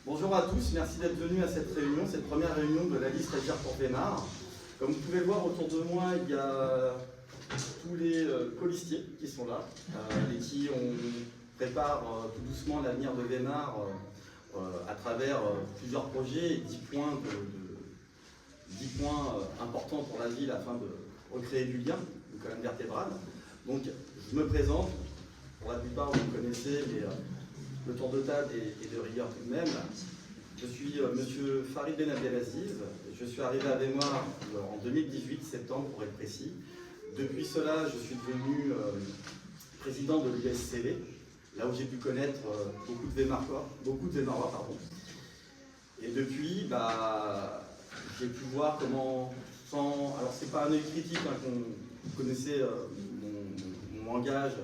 Bonjour à tous, merci d'être venus à cette réunion, cette première réunion de la liste Agir pour Weimar. Comme vous pouvez voir autour de moi, il y a tous les colistiers qui sont là et qui préparent tout doucement l'avenir de Weimar à travers plusieurs projets et 10 points, 10 points importants pour la ville afin de recréer du lien, une colonne vertébrale. Donc je me présente, pour la plupart vous me connaissez, mais le tour de table est de rigueur tout de même. Je suis monsieur Farid Ben Abdelaziz, je suis arrivé à Weimar en 2018, septembre pour être précis. Depuis cela, je suis devenu président de l'USCV, là où j'ai pu connaître beaucoup de Weimarois, pardon. Et depuis, j'ai pu voir comment, alors c'est pas un œil critique, hein, vous connaissez mon langage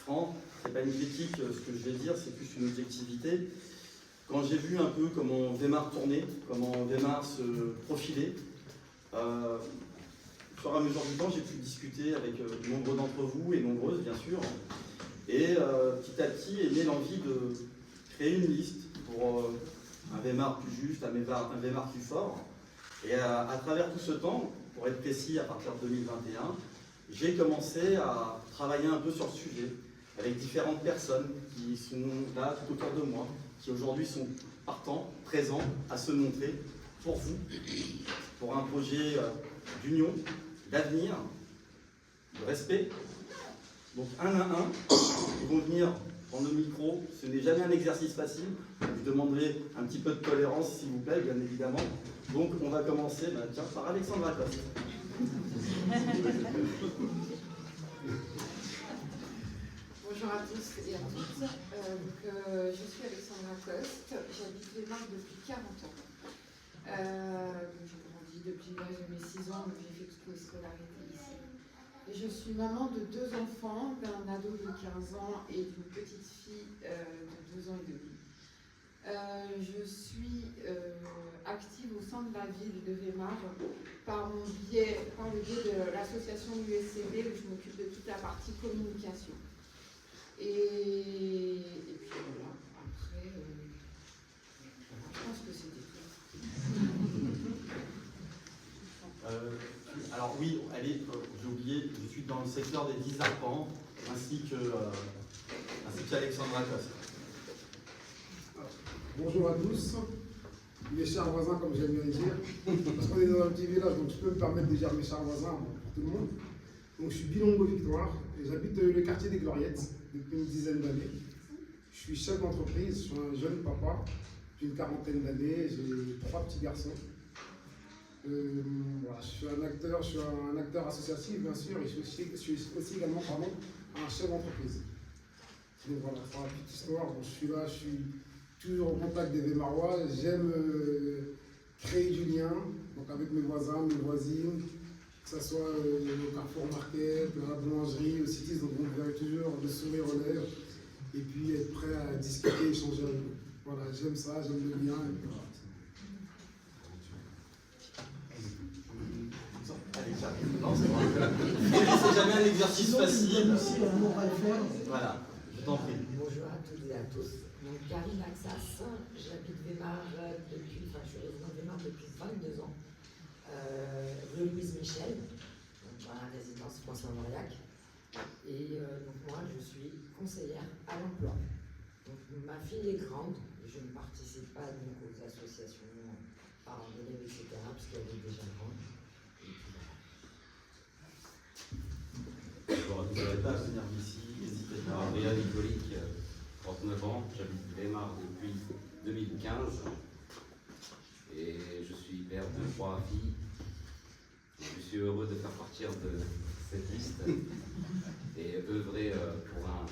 franc, c'est pas une critique, ce que je vais dire, c'est plus une objectivité. Quand j'ai vu un peu comment Weimar tournait, comment Weimar se profilait, au fur et à mesure du temps, j'ai pu discuter avec nombreux d'entre vous et nombreuses, bien sûr. Et petit à petit est née l'envie de créer une liste pour un Weimar plus juste, un Weimar plus fort. Et à travers tout ce temps, pour être précis, à partir de 2021, j'ai commencé à travailler un peu sur le sujet, avec différentes personnes qui sont là tout autour de moi, qui aujourd'hui sont partants, présents, à se montrer pour vous, pour un projet d'union, d'avenir, de respect. Donc un à un, ils vont venir prendre le micro, ce n'est jamais un exercice facile, je demanderai un petit peu de tolérance s'il vous plaît, bien évidemment. Donc on va commencer par Alexandra Coste. Bonjour à tous et à toutes. Je suis Alexandra Coste, j'habite Weimar depuis 40 ans. J'ai grandi depuis l'âge de mes 6 ans, donc j'ai fait toute ma scolarité ici. Et je suis maman de 2 enfants, d'un ado de 15 ans et d'une petite fille de 2 ans et demi. Je suis active au sein de la ville de Weimar par le biais de l'association USCV où je m'occupe de toute la partie communication. Et puis voilà, après, je pense que c'était tout. Alors oui, j'ai oublié, je suis dans le secteur des 10 arpents, ainsi qu'Alexandra Coste. Bonjour à tous, mes chers voisins, comme j'aime bien dire, parce qu'on est dans un petit village, donc je peux me permettre de dire mes chers voisins pour tout le monde. Donc je suis Bilongo Victoire et j'habite le quartier des Gloriettes depuis une dizaine d'années. Je suis chef d'entreprise, je suis un jeune papa, j'ai une quarantaine d'années, j'ai 3 petits garçons. Voilà, je suis un acteur associatif bien sûr, et je suis aussi également un chef d'entreprise. Donc voilà, pour la petite histoire, je suis là, je suis toujours en contact des Weimarois, j'aime créer du lien, donc avec mes voisins, mes voisines, que ce soit le Carrefour Market, la boulangerie, le Cities, donc on verrait toujours le sourire aux lèvres, et puis être prêt à discuter, échanger avec eux. Voilà, j'aime ça, j'aime le lien, et puis voilà. Non, c'est jamais un exercice facile. Voilà, je t'en prie. Bonjour à toutes et à tous. Donc, Karine Axas, j'habite Weimar je suis résident de Weimar depuis 22 ans. Rue Louise Michel, donc dans la résidence François Mauriac. Et donc moi, je suis conseillère à l'emploi. Donc ma fille est grande, je ne participe pas donc aux associations parents d'élèves, etc., puisqu'elle est déjà grande. Bonjour à tous, à venir d'ici, n'hésitez pas. Adrien Nicolic, 39 ans, j'habite Weimar depuis 2015 et je suis père de 3 filles. Je suis heureux de faire partir de cette liste et œuvrer pour un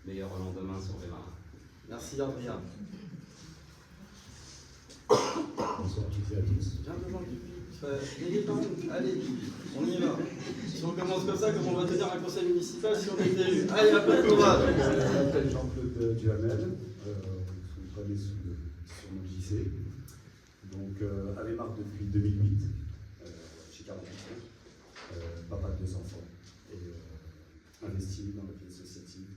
meilleur lendemain sur Weimar. Merci Adrien. Bonsoir à tous. Viens devant le public. Allez, on y va. Si on commence comme ça, comment on va tenir un conseil municipal si on était élu? Allez, un peu de courage. Je m'appelle Jean-Claude Duhamel, vous connaissez sur mon JC. Donc, à Weimar depuis 2008, j'ai 48 ans, papa de 2 enfants, et investi dans la vie associative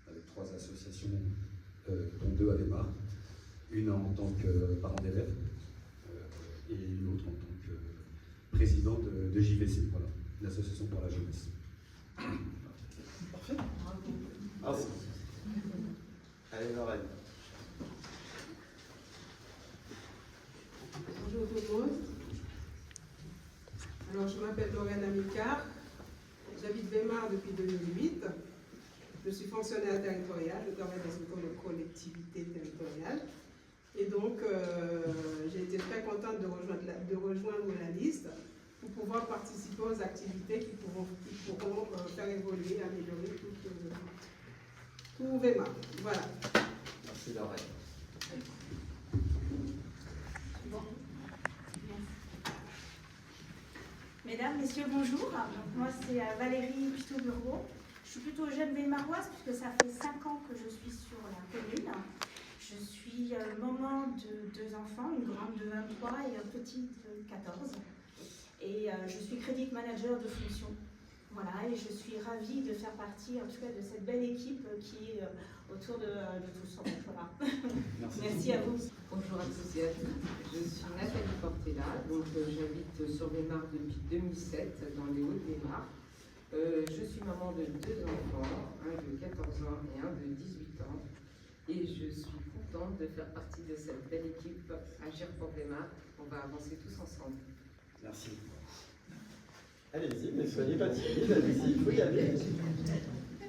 avec 3 associations, dont 2 à Weimar. une en tant que parent d'élève et une autre en tant que président de JVC, voilà, l'Association pour la jeunesse. Parfait. Merci. Allez, Lorraine. Bonjour tout le monde. Alors, je m'appelle Lorraine Amicard. J'habite Weimar depuis 2008. Je suis fonctionnaire territorial. Je travaille dans une collectivité territoriale. Et donc, j'ai été très contente de rejoindre la liste pour pouvoir participer aux activités qui pourront faire évoluer, améliorer tout Weimar. Voilà. Merci, Lorraine. Mesdames, Messieurs, bonjour. Donc, moi, c'est Valérie Pitot-Burgot. Je suis plutôt jeune Weimaroise puisque ça fait 5 ans que je suis sur la commune. Je suis maman de 2 enfants, une grande de 23 et un petit de 14. Et je suis credit manager de fonction. Voilà, et je suis ravie de faire partie en tout cas de cette belle équipe qui est autour de tout ça. Voilà. Merci à vous. Bonjour à tous et à toutes. Je suis Nathalie Portella, donc j'habite sur Weimar depuis 2007 dans les Hauts-de-Weimar. Je suis maman de 2 enfants, un de 14 ans et un de 18 ans. Et je suis contente de faire partie de cette belle équipe Agir pour Weimar. On va avancer tous ensemble. Merci. Allez-y, mais soyez pas timide, allez-y, il faut y aller.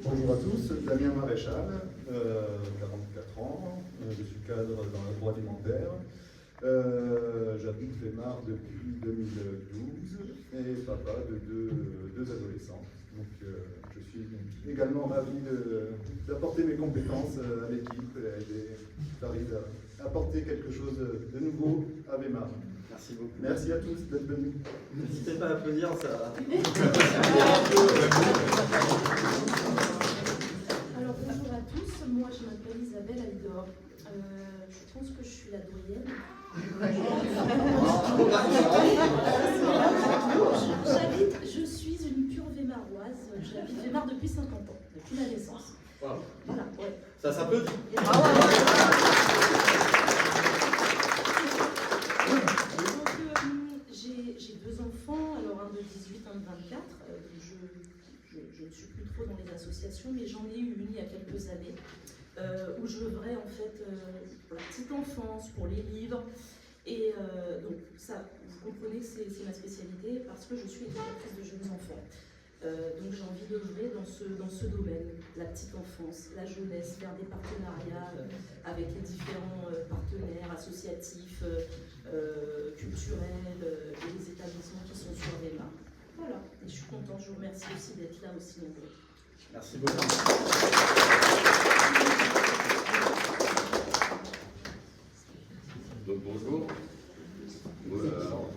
Bonjour à tous, Damien Maréchal, 44 ans, je suis cadre dans l'agroalimentaire. J'habite Weimar depuis 2012 et papa de deux adolescents. Donc je suis également ravi d'apporter mes compétences à l'équipe et d'arriver à apporter quelque chose de nouveau à Weimar. Merci beaucoup. Merci à tous d'être venus. N'hésitez pas à applaudir, ça. Alors bonjour à tous, moi je m'appelle Isabelle Aldor. Je pense que je suis la doyenne. Je suis une pure Weimaroise. J'habite Weimar depuis 50 ans, depuis ma naissance. Wow. Voilà, ouais. Ça s'applaudit. J'ai 2 enfants, alors un de 18, un de 24. Je ne suis plus trop dans les associations, mais j'en ai eu une il y a quelques années, où je œuvrais en fait pour la petite enfance, pour les livres. Et donc ça, vous comprenez que c'est ma spécialité parce que je suis éducatrice de jeunes enfants. Donc j'ai envie d'œuvrer dans ce domaine, la petite enfance, la jeunesse, faire des partenariats avec les différents partenaires associatifs, culturels et les établissements qui sont sur Weimar. Voilà, et je suis contente, je vous remercie aussi d'être là aussi nombreux. Merci beaucoup. Donc bonjour,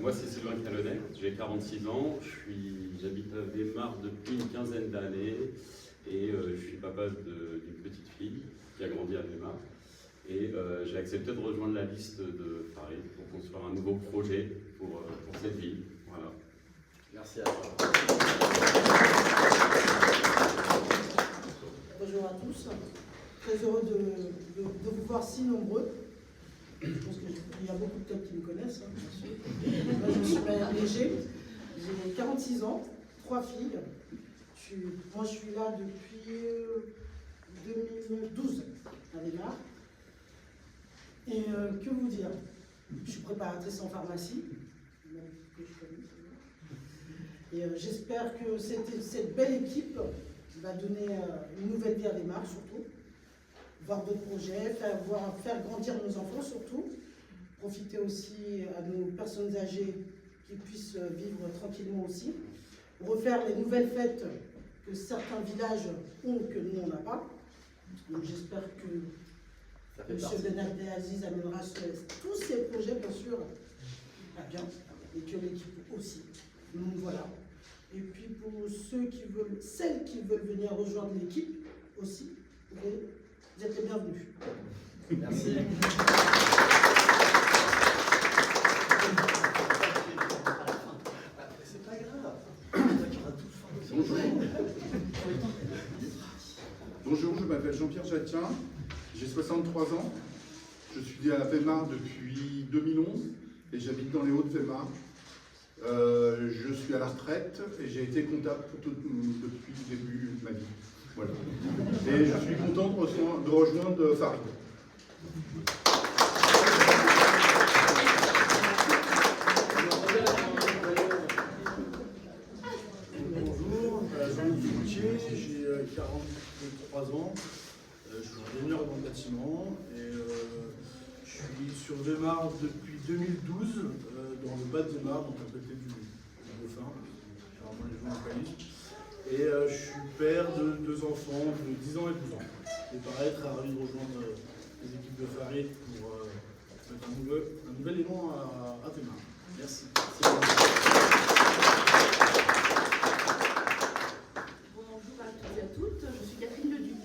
moi c'est Sylvain Calonnet, j'ai 46 ans, j'habite à Weimar depuis une quinzaine d'années et je suis papa d'une petite fille qui a grandi à Weimar et j'ai accepté de rejoindre la liste de Paris pour construire un nouveau projet pour cette ville. Voilà. Merci à toi. Bonjour à tous, très heureux de vous voir si nombreux. Je pense qu'il y a beaucoup de têtes qui me connaissent, hein, bien sûr. Moi, je suis Maëlle Léger, j'ai 46 ans, 3 filles. Moi, je suis là depuis 2012 à Weimar. Et que vous dire? Je suis préparatrice en pharmacie. Et j'espère que cette belle équipe va donner une nouvelle vie à Weimar, surtout. Voir d'autres projets, faire grandir nos enfants surtout, profiter aussi à nos personnes âgées qui puissent vivre tranquillement aussi, refaire les nouvelles fêtes que certains villages ont que nous on n'a pas. Donc j'espère que M. Ben Abdelaziz amènera tous ces projets bien sûr à bien et que l'équipe aussi. Donc voilà. Et puis pour celles qui veulent venir rejoindre l'équipe aussi, vous êtes les bienvenus. Merci. C'est pas grave. Bonjour. Bonjour, je m'appelle Jean-Pierre Jatien, j'ai 63 ans. Je suis j'étudie à la Weimar depuis 2011 et j'habite dans les Hauts-de-Weimar. Je suis à la retraite et j'ai été comptable depuis le début de ma vie. Voilà. Et je suis content de rejoindre Farid. Bonjour, Jean-Yves Foutier, j'ai 43 ans, je suis ingénieur dans le bâtiment et je suis sur Weimar depuis 2012, dans le bas de Weimar, donc à côté du Dauphin, généralement les gens localisent. Et je suis père de 2 enfants de 10 ans et 12 ans. Et pareil, très ravi de rejoindre les équipes de Farid pour mettre un nouvel élan à Weimar. Merci. Bonjour à toutes et à toutes, je suis Catherine Leduc.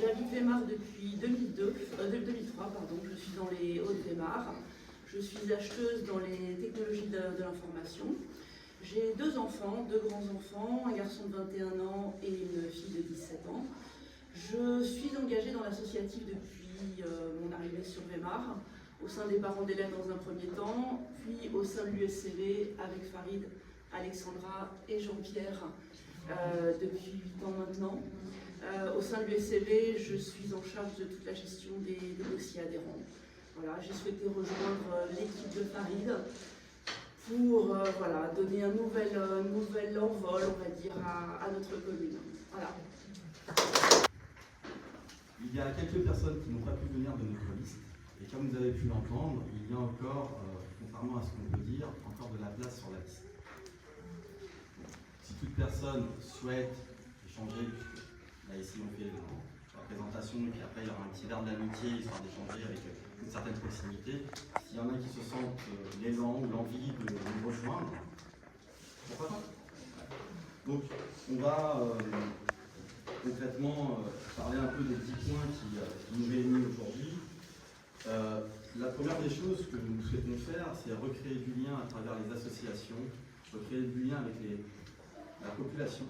J'habite Weimar depuis 2003, je suis dans les Hauts-de-Weimar. Je suis acheteuse dans les technologies de l'information. J'ai 2 enfants, 2 grands-enfants, un garçon de 21 ans et une fille de 17 ans. Je suis engagée dans l'associatif depuis mon arrivée sur Weimar, au sein des parents d'élèves dans un premier temps, puis au sein de l'USCV avec Farid, Alexandra et Jean-Pierre depuis 8 ans maintenant. Au sein de l'USCV, je suis en charge de toute la gestion des dossiers adhérents. Voilà, j'ai souhaité rejoindre l'équipe de Farid pour donner un nouvel envol, on va dire, à notre commune. Voilà. Il y a quelques personnes qui n'ont pas pu venir de notre liste, et comme vous avez pu l'entendre, il y a encore, contrairement à ce qu'on peut dire, encore de la place sur la liste. Si toute personne souhaite échanger, là ici on fait la présentation, et puis après il y aura un petit verre d'amitié, histoire d'échanger avec une certaine proximité. S'il y en a qui se sentent l'élan ou l'envie de nous rejoindre, pourquoi pas? Donc on va concrètement parler un peu des 10 points qui nous réunissent aujourd'hui. La première des choses que nous souhaitons faire, c'est recréer du lien à travers les associations, recréer du lien avec la population.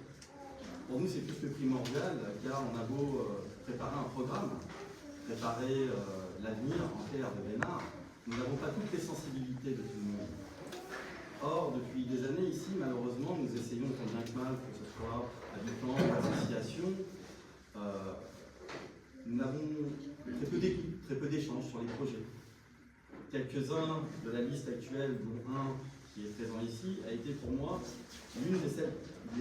Pour nous, c'est plus que primordial, car on a beau préparer un programme, préparer l'avenir en terre de Weimar, nous n'avons pas toutes les sensibilités de tout le monde. Or, depuis des années ici, malheureusement, nous essayons tant bien que mal, que ce soit habitants, associations, nous n'avons très peu d'écoute, très peu d'échanges sur les projets. Quelques-uns de la liste actuelle, dont un qui est présent ici, a été pour moi l'une des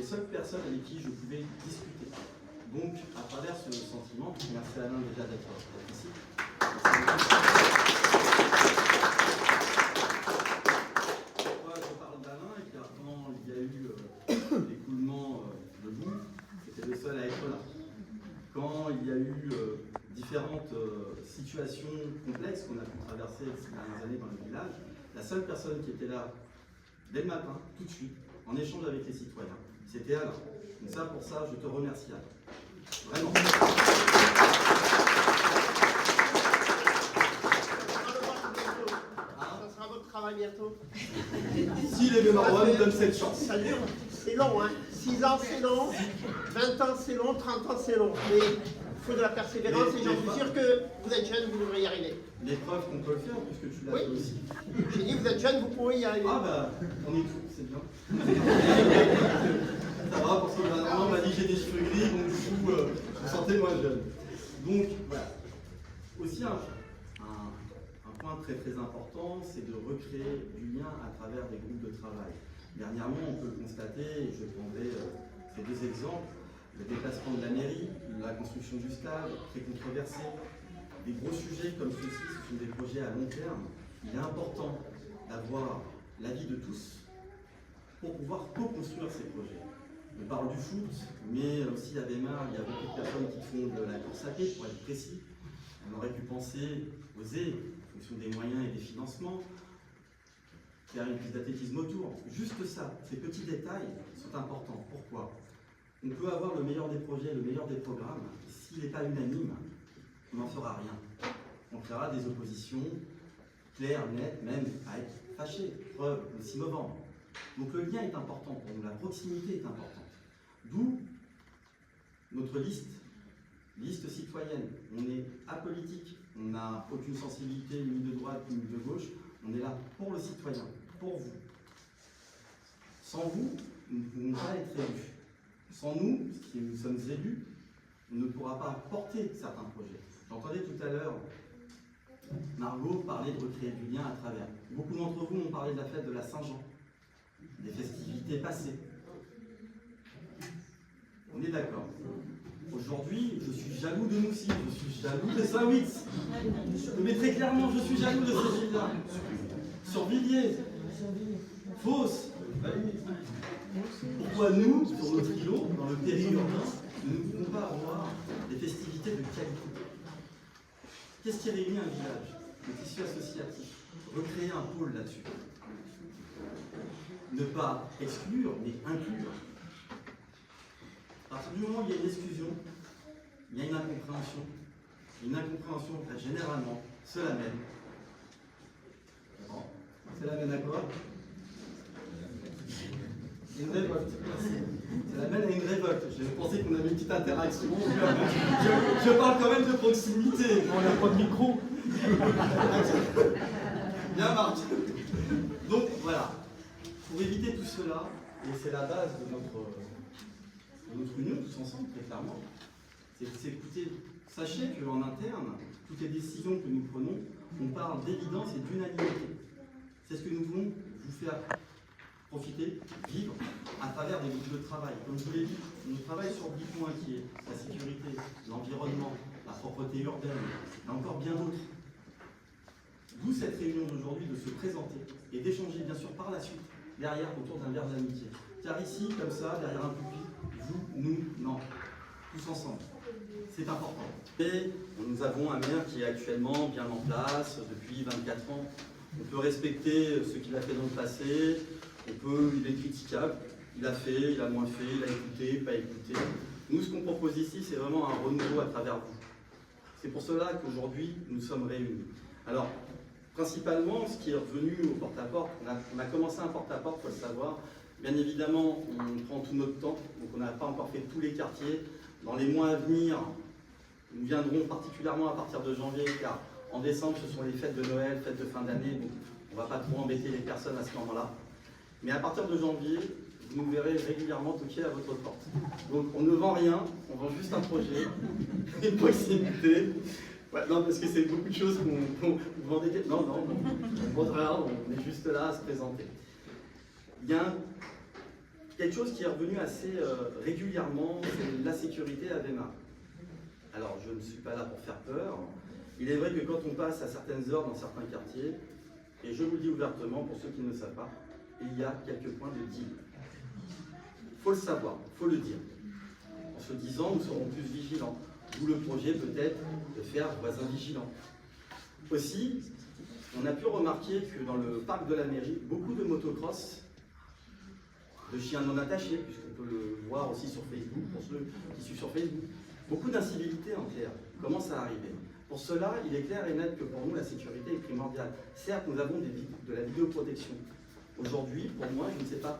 seules personnes avec qui je pouvais discuter. Donc, à travers ce sentiment, merci Alain déjà d'être ici. Pourquoi je parle d'Alain? Car quand il y a eu l'écoulement de boue, c'était le seul à être là. Quand il y a eu différentes situations complexes qu'on a pu traverser ces dernières années dans le village, la seule personne qui était là dès le matin, tout de suite, en échange avec les citoyens, c'était Alain. Donc ça, pour ça, je te remercie Alain. Vraiment. Ça sera votre travail bientôt. Si les Weimaraois nous donnent cette chance. Ça dure, c'est long, hein. 6 ans c'est long, 20 ans c'est long, 30 ans c'est long. Mais il faut de la persévérance et j'en suis sûr que vous êtes jeune, vous devrez y arriver. Les preuves qu'on peut le faire, puisque tu l'as fait aussi. J'ai dit, vous êtes jeune, vous pouvez y arriver. Ah bah, on est tous, c'est bien. Ça va, parce que on m'a dit que j'ai des cheveux gris, donc du coup, je me sentais moins jeune. Donc, voilà. Aussi, un point très très important, c'est de recréer du lien à travers des groupes de travail. Dernièrement, on peut le constater, et je prendrai ces 2 exemples, le déplacement de la mairie, la construction du stade, très controversé. Des gros sujets comme ceux-ci, ce sont des projets à long terme. Il est important d'avoir l'avis de tous pour pouvoir co-construire ces projets. On parle du foot, mais aussi à Weimar, il y a beaucoup de personnes qui font de la course à pied, pour être précis. On aurait pu penser, oser, en fonction des moyens et des financements, faire une piste d'athlétisme autour. Juste ça, ces petits détails sont importants. Pourquoi? On peut avoir le meilleur des projets, le meilleur des programmes. S'il n'est pas unanime, on n'en fera rien. On créera des oppositions claires, nettes, même à être fâchées. Preuve, le 6 novembre. Donc le lien est important pour nous, la proximité est importante. D'où notre liste citoyenne. On est apolitique, On n'a aucune sensibilité ni de droite ni de gauche. On est là pour le citoyen, pour vous. Sans vous, nous ne pouvons pas être élus. Sans nous, qui nous sommes élus, on ne pourra pas porter certains projets. J'entendais tout à l'heure Margot parler de recréer du lien à travers. Beaucoup d'entre vous m'ont parlé de la fête de la Saint-Jean, des festivités passées. On est d'accord. Aujourd'hui, je suis jaloux de Moussy, je suis jaloux de Saint-Witz. Mais très clairement, je suis jaloux de ces villes-là. Sur Villiers, Fos. Pourquoi nous, sur notre îlot, dans le périurbain, nous ne pouvons pas avoir des festivités de qualité? Qu'est-ce qui réunit un village? Le tissu associatif. Recréer un pôle là-dessus. Ne pas exclure, mais inclure. À partir du moment où il y a une exclusion, il y a une incompréhension. Une incompréhension qui généralement se l'amène. C'est l'amène à quoi? Une révolte. Ça l'amène à une révolte. Je pensais qu'on avait une petite interaction. Je parle quand même de proximité. On n'a pas de micro. Bien, Marc. Donc voilà. Pour éviter tout cela, et c'est la base de notre union, tous ensemble, très clairement, c'est écoutez, sachez qu'en interne, toutes les décisions que nous prenons, on parle d'évidence et d'unanimité. C'est ce que nous voulons vous faire profiter, vivre à travers des groupes de travail. Comme je vous l'ai dit, on travaille sur 10 points qui est la sécurité, l'environnement, la propreté urbaine, et encore bien d'autres. D'où cette réunion d'aujourd'hui de se présenter et d'échanger bien sûr par la suite, derrière, autour d'un verre d'amitié. Car ici, comme ça, derrière un pupitre, vous, nous, non. Tous ensemble. C'est important. Et nous avons un maire qui est actuellement bien en place depuis 24 ans. On peut respecter ce qu'il a fait dans le passé, il est critiquable, il a fait, il a moins fait, il a écouté, pas écouté. Nous, ce qu'on propose ici, c'est vraiment un renouveau à travers vous. C'est pour cela qu'aujourd'hui, nous sommes réunis. Alors, principalement, ce qui est revenu au porte-à-porte, on a commencé un porte-à-porte, il faut le savoir. Bien évidemment, on prend tout notre temps, donc on n'a pas encore fait tous les quartiers. Dans les mois à venir, nous viendrons particulièrement à partir de janvier, car en décembre, ce sont les fêtes de Noël, fêtes de fin d'année, donc on ne va pas trop embêter les personnes à ce moment-là. Mais à partir de janvier, vous nous verrez régulièrement toquer à votre porte. Donc on ne vend rien, on vend juste un projet, une proximité. Ouais, non, parce que c'est beaucoup de choses qu'on vous vendez. Non, on vend rien, on est juste là à se présenter. Il y a quelque chose qui est revenu assez régulièrement, c'est la sécurité à Weimar. Alors je ne suis pas là pour faire peur. Il est vrai que quand on passe à certaines heures dans certains quartiers, et je vous le dis ouvertement pour ceux qui ne le savent pas, il y a quelques points de deal. Il faut le savoir, il faut le dire. En se disant, nous serons plus vigilants. D'où le projet peut-être de faire voisins vigilants. Aussi, on a pu remarquer que dans le parc de la mairie, beaucoup de motocross, de chiens non attachés, puisqu'on peut le voir aussi sur Facebook, pour ceux qui suivent sur Facebook, beaucoup d'incivilités en clair commencent à arriver. Pour cela, il est clair et net que pour nous, la sécurité est primordiale. Certes, nous avons de la vidéoprotection. Aujourd'hui, pour moi, je ne sais pas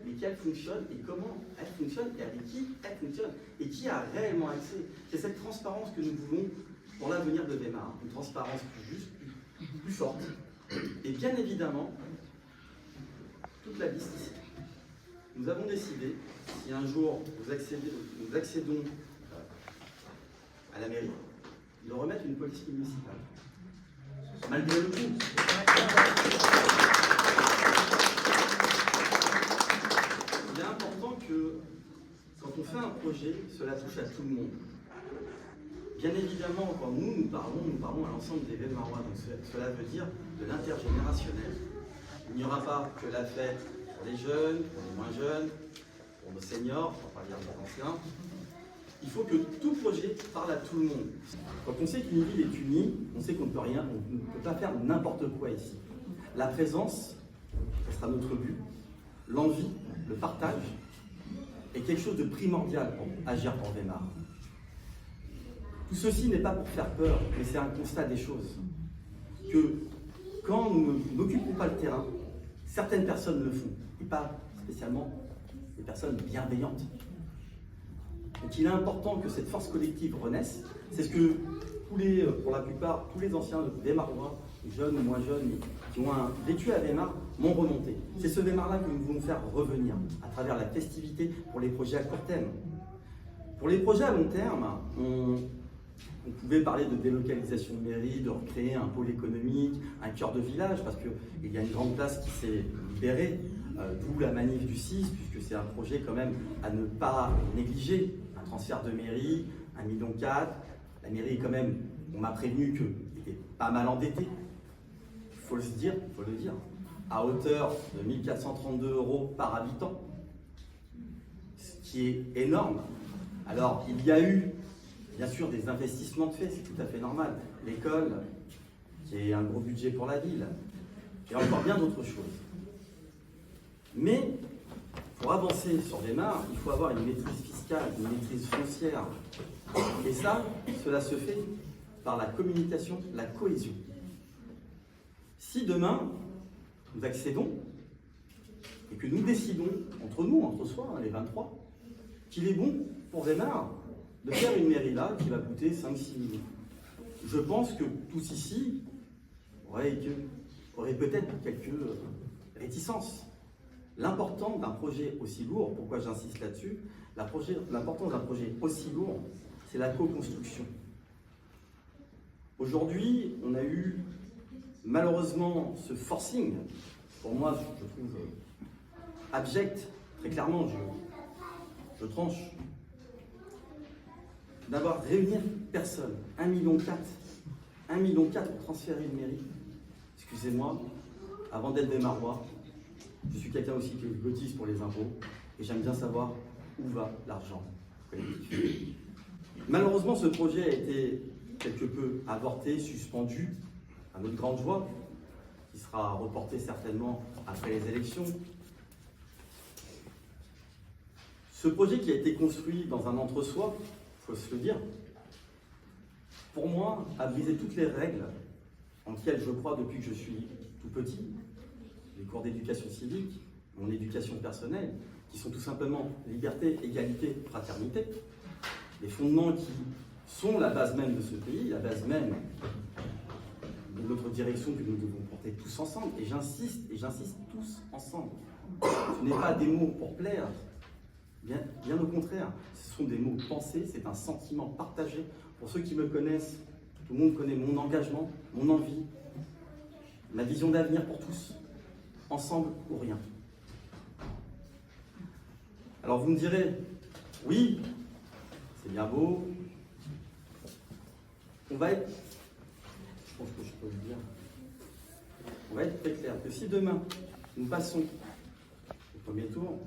lesquelles fonctionnent et comment elles fonctionnent et avec qui elles fonctionnent et qui a réellement accès. C'est cette transparence que nous voulons pour l'avenir de Weimar. Une transparence plus juste, plus forte. Et bien évidemment, toute la liste ici. Nous avons décidé, si un jour nous accédons à la mairie, de remettre une police municipale. Malgré le coup. Il est important que, quand on fait un projet, cela touche à tout le monde. Bien évidemment, quand nous parlons à l'ensemble des Weimarois, donc cela veut dire de l'intergénérationnel. Il n'y aura pas que la fête pour les jeunes, pour les moins jeunes, pour nos seniors, pour pas dire nos anciens. Il faut que tout projet parle à tout le monde. Quand on sait qu'une ville est unie, on sait qu'on ne peut rien, on ne peut pas faire n'importe quoi ici. La présence, ce sera notre but. L'envie, le partage, est quelque chose de primordial pour agir pour Weimar. Tout ceci n'est pas pour faire peur, mais c'est un constat des choses. Que quand nous n'occupons pas le terrain, certaines personnes le font, et pas spécialement des personnes bienveillantes. Donc il est important que cette force collective renaisse. C'est ce que pour la plupart, tous les anciens Vémarois, jeunes ou moins jeunes, qui ont vécu à Weimar, m'ont remonté. C'est ce Weimar-là que nous voulons faire revenir à travers la festivité pour les projets à court terme. Pour les projets à long terme, on pouvait parler de délocalisation de mairie, de recréer un pôle économique, un cœur de village, parce qu'il y a une grande place qui s'est libérée, d'où la manif du 6, puisque c'est un projet quand même à ne pas négliger. Un transfert de mairie, 1,4 million. La mairie, quand même, on m'a prévenu qu'elle était pas mal endettée. Il faut le dire, à hauteur de 1 432 € par habitant, ce qui est énorme. Alors, il y a eu, bien sûr, des investissements de fait, c'est tout à fait normal. L'école, qui est un gros budget pour la ville, et encore bien d'autres choses. Mais, pour avancer sur Weimar, il faut avoir une maîtrise fiscale, une maîtrise foncière. Et ça, cela se fait par la communication, la cohésion. Si demain, nous accédons et que nous décidons, entre soi, les 23, qu'il est bon pour Weimar de faire une mairie là qui va coûter 5-6 millions. Je pense que tous ici auraient peut-être quelques réticences. L'important d'un projet aussi lourd, pourquoi j'insiste là-dessus, l'importance d'un projet aussi lourd, c'est la co-construction. Aujourd'hui, on a eu malheureusement ce forcing, pour moi je trouve abject, très clairement, je tranche, d'avoir réuni personne, 1,4 million. 1,4 million pour transférer une mairie. Excusez-moi, avant d'être Weimar, je suis quelqu'un aussi qui cotise pour les impôts et j'aime bien savoir où va l'argent collectif. Malheureusement, ce projet a été quelque peu avorté, suspendu, à notre grande joie, qui sera reporté certainement après les élections. Ce projet qui a été construit dans un entre-soi, il faut se le dire, pour moi, a brisé toutes les règles en lesquelles je crois depuis que je suis tout petit, les cours d'éducation civique, mon éducation personnelle, qui sont tout simplement liberté, égalité, fraternité, les fondements qui sont la base même de ce pays, la base même de notre direction que nous devons porter tous ensemble, et j'insiste tous ensemble. Ce n'est pas des mots pour plaire, bien au contraire, ce sont des mots pensés, c'est un sentiment partagé. Pour ceux qui me connaissent, tout le monde connaît mon engagement, mon envie, ma vision d'avenir pour tous, ensemble ou rien. Alors vous me direz, oui, c'est bien beau, on va être, je pense que je peux le dire, on va être très clair que si demain nous passons au premier tour,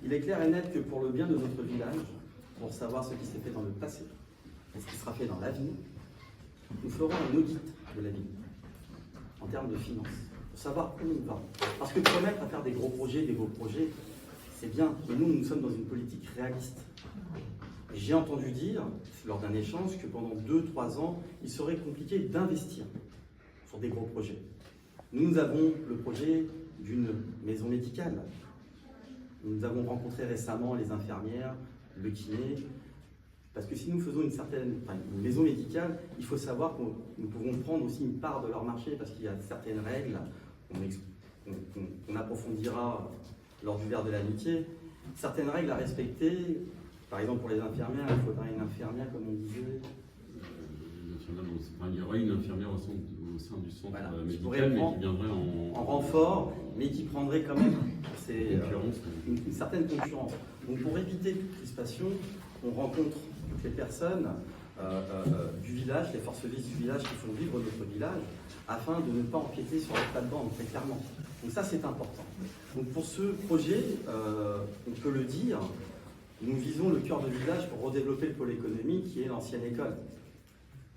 il est clair et net que pour le bien de notre village, pour savoir ce qui s'est fait dans le passé et ce qui sera fait dans l'avenir, nous ferons un audit de la ville en termes de finances, pour savoir où on va. Parce que promettre à faire des gros projets, des beaux projets, c'est bien, mais nous sommes dans une politique réaliste. J'ai entendu dire, lors d'un échange, que pendant 2-3 ans, il serait compliqué d'investir sur des gros projets. Nous avons le projet d'une maison médicale. Nous avons rencontré récemment les infirmières, le kiné, parce que si nous faisons une maison médicale, il faut savoir que nous pouvons prendre aussi une part de leur marché, parce qu'il y a certaines règles qu'on approfondira lors du verre de l'amitié, certaines règles à respecter. Par exemple, pour les infirmières, il faudra une infirmière, comme on disait. Il y aurait une infirmière au sein du centre médical, mais qui viendrait en renfort, mais qui prendrait quand même une certaine concurrence. Donc pour éviter toute crispation, on rencontre toutes les personnes du village, les forces vives du village qui font vivre notre village, afin de ne pas empiéter sur les plates-bandes, très clairement. Donc ça, c'est important. Donc pour ce projet, on peut le dire, nous visons le cœur de village pour redévelopper le pôle économique qui est l'ancienne école.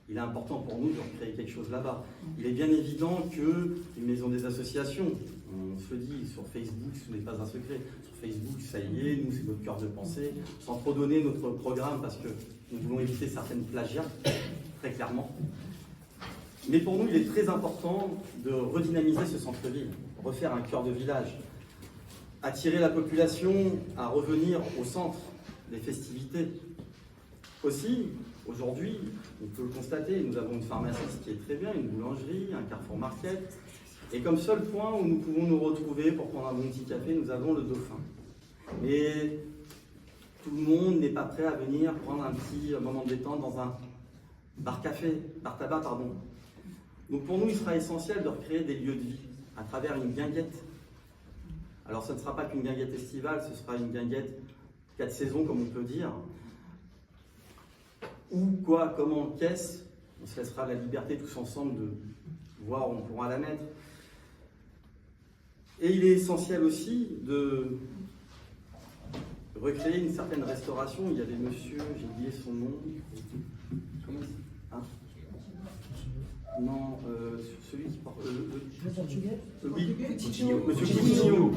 Il est important pour nous de recréer quelque chose là-bas. Il est bien évident qu'une maison des associations, on se le dit sur Facebook, ce n'est pas un secret, sur Facebook, ça y est, nous c'est notre cœur de pensée, sans trop donner notre programme parce que nous voulons éviter certaines plagiats, très clairement. Mais pour nous, il est très important de redynamiser ce centre-ville, refaire un cœur de village, attirer la population à revenir au centre des festivités. Aussi, Aujourd'hui, on peut le constater, nous avons une pharmacie qui est très bien, une boulangerie, un Carrefour Market. Et comme seul point où nous pouvons nous retrouver pour prendre un bon petit café, nous avons le Dauphin. Mais tout le monde n'est pas prêt à venir prendre un petit moment de détente dans un bar-tabac, pardon. Donc pour nous, il sera essentiel de recréer des lieux de vie à travers une guinguette. Alors ce ne sera pas qu'une guinguette estivale, ce sera une guinguette 4 saisons, comme on peut dire. Où, quoi, comment, qu'est-ce, on se laissera la liberté tous ensemble de voir où on pourra la mettre. Et il est essentiel aussi de recréer une certaine restauration. Il y avait monsieur, j'ai oublié son nom. Comment il hein non, celui qui porte. Oui, monsieur Coutinho,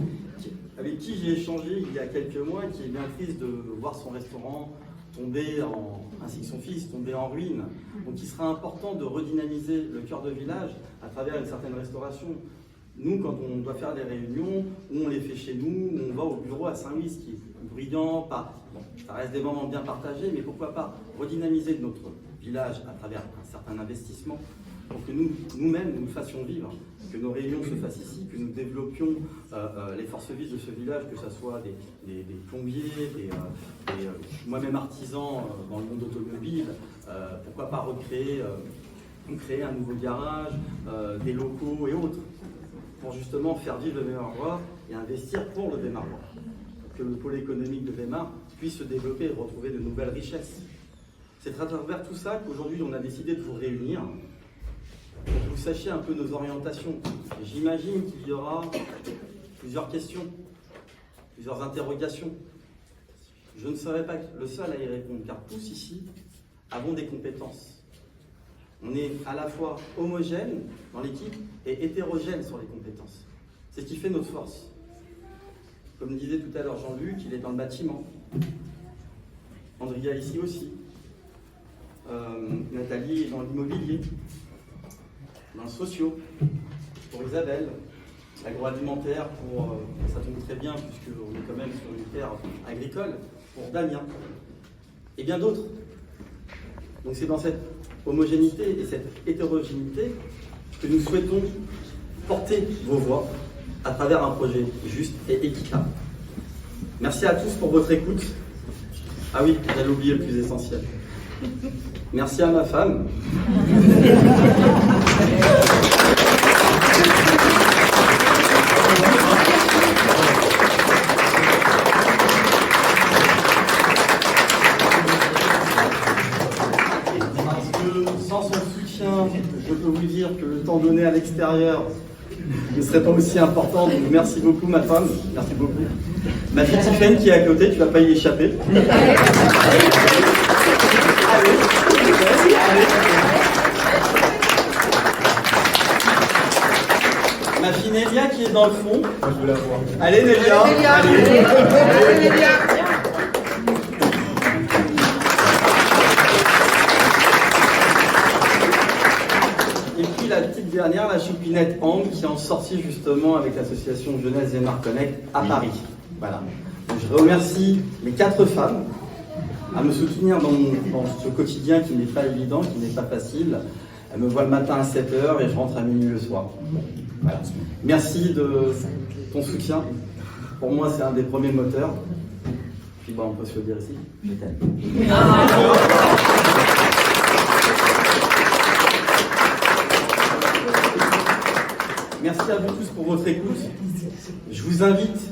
avec qui j'ai échangé il y a quelques mois, qui est bien triste de voir son restaurant ainsi que son fils, tomber en ruine. Donc il sera important de redynamiser le cœur de village à travers une certaine restauration. Nous, quand on doit faire des réunions, on les fait chez nous, on va au bureau à Saint-Louis, ce qui est brillant, ça reste des moments bien partagés, mais pourquoi pas redynamiser notre village à travers un certain investissement pour que nous-mêmes, nous le fassions vivre, que nos réunions se fassent ici, que nous développions les forces vives de ce village, que ce soit des plombiers, moi-même artisan dans le monde automobile, pourquoi pas créer un nouveau garage, des locaux et autres, pour justement faire vivre le Vémarois et investir pour le Vémarois, que le pôle économique de Weimar puisse se développer et retrouver de nouvelles richesses. C'est à travers tout ça qu'aujourd'hui on a décidé de vous réunir, pour que vous sachiez un peu nos orientations. J'imagine qu'il y aura plusieurs questions, plusieurs interrogations. Je ne serai pas le seul à y répondre, car tous ici avons des compétences. On est à la fois homogène dans l'équipe et hétérogène sur les compétences. C'est ce qui fait notre force. Comme disait tout à l'heure Jean-Luc, il est dans le bâtiment. Andrea ici aussi. Nathalie est dans l'immobilier, dans le socio, pour Isabelle, l'agroalimentaire, ça tombe très bien puisqu'on est quand même sur une terre agricole, pour Damien, et bien d'autres. Donc c'est dans cette homogénéité et cette hétérogénéité que nous souhaitons porter vos voix à travers un projet juste et équitable. Merci à tous pour votre écoute. Ah oui, j'allais oublier le plus essentiel. Merci à ma femme. Parce que sans son soutien, je peux vous dire que le temps donné à l'extérieur ne serait pas aussi important. Donc merci beaucoup ma femme, merci beaucoup. Ma fille Tiffaine qui est à côté, tu vas pas y échapper. Ma fille Nélia qui est dans le fond. Moi je veux la voir. Allez Nélia. Allez Nélia. Et puis la petite dernière, la choupinette Ang, qui est en sortie justement avec l'association Jeunesse Weimar Connect à Paris. Voilà. Donc, je remercie les 4 femmes à me soutenir dans ce quotidien qui n'est pas évident, qui n'est pas facile. Elle me voit le matin à 7h et je rentre à minuit le soir. Voilà. Merci de ton soutien. Pour moi, c'est un des premiers moteurs. Puis on peut se le dire ici, je t'aime. Merci à vous tous pour votre écoute. Je vous invite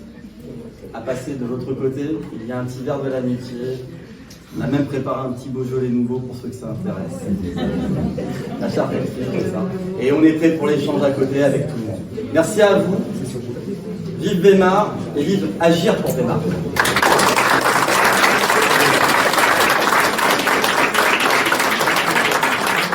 à passer de l'autre côté. Il y a un petit verre de l'amitié. On a même préparé un petit Beaujolais nouveau pour ceux que ça intéresse. La charte est comme ça. Et on est prêt pour l'échange à côté avec tout le monde. Merci à vous. Vive Weimar et vive Agir pour Weimar.